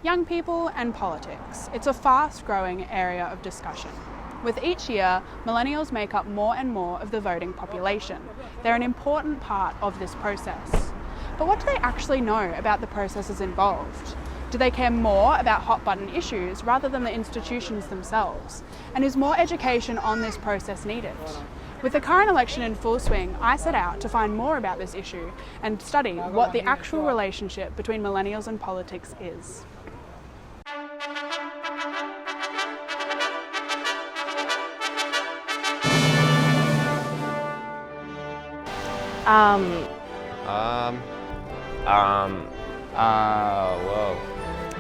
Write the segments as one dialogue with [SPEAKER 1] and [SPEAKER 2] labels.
[SPEAKER 1] Young people and politics. It's a fast-growing area of discussion. With each year, millennials make up more and more of the voting population. They're an important part of this process. But what do they actually know about the processes involved? Do they care more about hot-button issues rather than the institutions themselves? And is more education on this process needed? With the current election in full swing, I set out to find more about this issue and study what the actual relationship between millennials and politics is.
[SPEAKER 2] Whoa.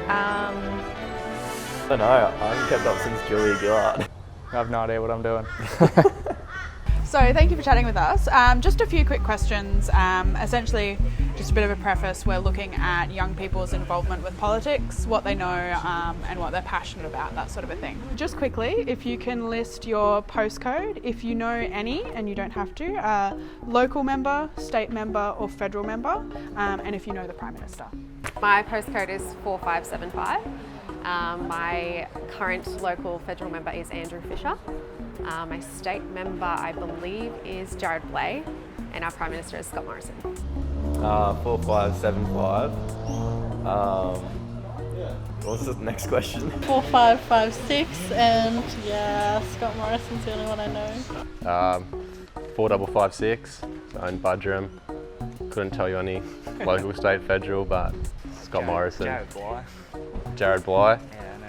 [SPEAKER 2] I don't know, I haven't kept up since Julia Gillard.
[SPEAKER 3] I have no idea what I'm doing.
[SPEAKER 1] So thank you for chatting with us. Just a few quick questions. Essentially, just a bit of a preface, we're looking at young people's involvement with politics, what they know and what they're passionate about, that sort of a thing. Just quickly, if you can list your postcode, if you know any, and you don't have to, local member, state member or federal member, and if you know the Prime Minister.
[SPEAKER 4] My postcode is 4575. My current local federal member is Andrew Fisher. My state member, I believe, is Jared Blay, and our Prime Minister is Scott Morrison.
[SPEAKER 2] 4575. What was the next question?
[SPEAKER 5] 4556, and yeah, Scott Morrison's the only one I know.
[SPEAKER 6] 4556, owned Budrum. Couldn't tell you any local, state, federal, but Scott Morrison. Jared Bly.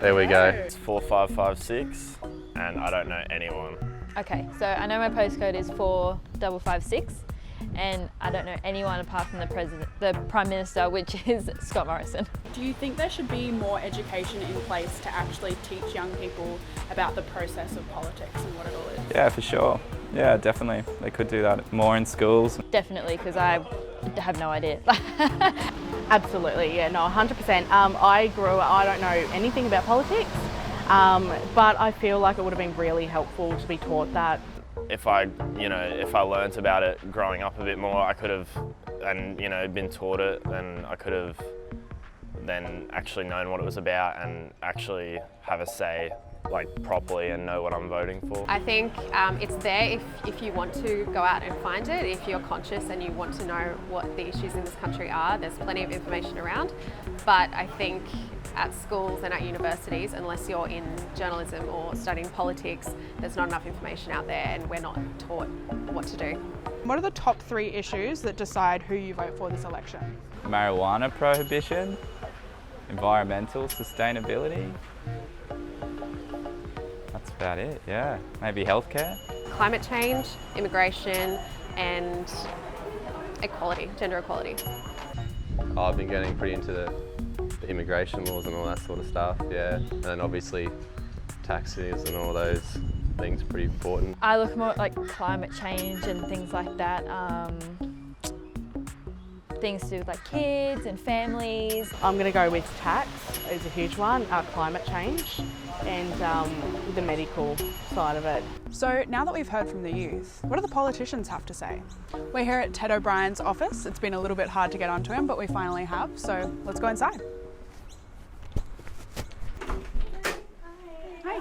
[SPEAKER 6] There we go.
[SPEAKER 2] It's 4556, and I don't know anyone.
[SPEAKER 7] Okay, so I know my postcode is 4556, and I don't know anyone apart from the Prime Minister, which is Scott Morrison.
[SPEAKER 1] Do you think there should be more education in place to actually teach young people about the process of politics and what it all is?
[SPEAKER 3] Yeah, for sure. Yeah, definitely. They could do that more in schools.
[SPEAKER 7] Definitely, because I have no idea.
[SPEAKER 8] Absolutely, yeah, no, 100%. I don't know anything about politics, but I feel like it would have been really helpful to be taught that.
[SPEAKER 2] If I learnt about it growing up a bit more, I could have, been taught it, then I could have then actually known what it was about and actually have a say properly and know what I'm voting for.
[SPEAKER 4] I think it's there if you want to go out and find it, if you're conscious and you want to know what the issues in this country are. There's plenty of information around, but I think at schools and at universities, unless you're in journalism or studying politics, there's not enough information out there and we're not taught what to do.
[SPEAKER 1] What are the top 3 issues that decide who you vote for this election?
[SPEAKER 3] Marijuana prohibition, environmental sustainability. That's about it, yeah. Maybe healthcare.
[SPEAKER 4] Climate change, immigration and equality, gender equality.
[SPEAKER 6] I've been getting pretty into the immigration laws and all that sort of stuff, yeah. And then obviously taxes and all those things are pretty important.
[SPEAKER 7] I look more at climate change and things like that. Things to do with kids and families.
[SPEAKER 8] I'm going to go with tax is a huge one, climate change and the medical side of it.
[SPEAKER 1] So now that we've heard from the youth, what do the politicians have to say? We're here at Ted O'Brien's office. It's been a little bit hard to get onto him, but we finally have, so let's go inside. Hi.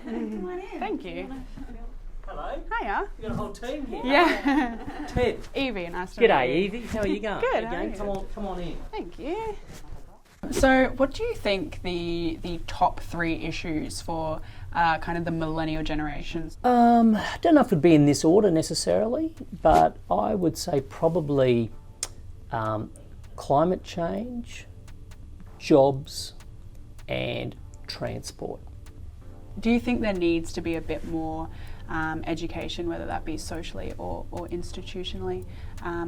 [SPEAKER 1] Come on in. Thank you.
[SPEAKER 9] Hello.
[SPEAKER 1] Hiya.
[SPEAKER 9] You got a whole team here.
[SPEAKER 1] Yeah.
[SPEAKER 9] Ted.
[SPEAKER 1] Evie, nice to meet you.
[SPEAKER 9] G'day, Evie. How are you going?
[SPEAKER 1] Good.
[SPEAKER 9] How you going? Come on in.
[SPEAKER 1] Thank you. So, what do you think the top 3 issues for kind of the millennial generations?
[SPEAKER 10] I don't know if it'd be in this order necessarily, but I would say probably climate change, jobs, and transport.
[SPEAKER 1] Do you think there needs to be a bit more education, whether that be socially or institutionally,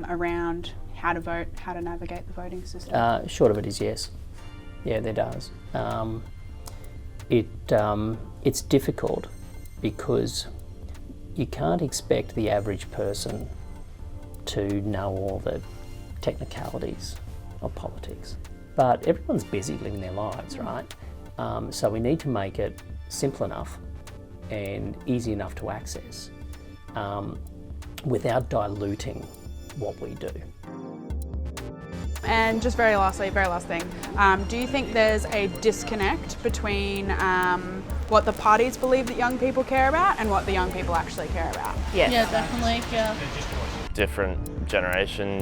[SPEAKER 1] around how to vote, how to navigate the voting system?
[SPEAKER 10] Short of it is yes. Yeah, there does. It's difficult because you can't expect the average person to know all the technicalities of politics. But everyone's busy living their lives, right? So we need to make it simple enough and easy enough to access without diluting what we do.
[SPEAKER 1] And just very last thing, do you think there's a disconnect between what the parties believe that young people care about and what the young people actually care about?
[SPEAKER 8] Yes.
[SPEAKER 5] Yeah, definitely. Yeah.
[SPEAKER 2] Different generation,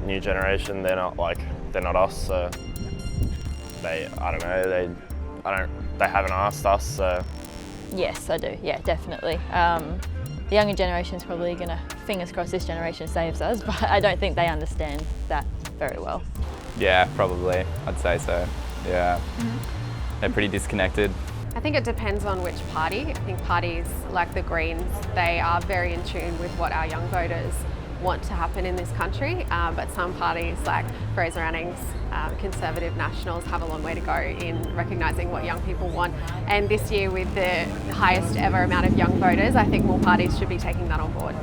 [SPEAKER 2] new generation. They're not us. So they haven't asked us. So
[SPEAKER 7] Yes, I do. Yeah, definitely. The younger generation's probably going to, fingers crossed, this generation saves us, but I don't think they understand that very well.
[SPEAKER 3] Yeah, probably. I'd say so. Yeah. They're pretty disconnected.
[SPEAKER 4] I think it depends on which party. I think parties like the Greens, they are very in tune with what our young voters want to happen in this country, but some parties like Fraser Anning's Conservative Nationals have a long way to go in recognising what young people want. And this year, with the highest ever amount of young voters, I think more parties should be taking that on board.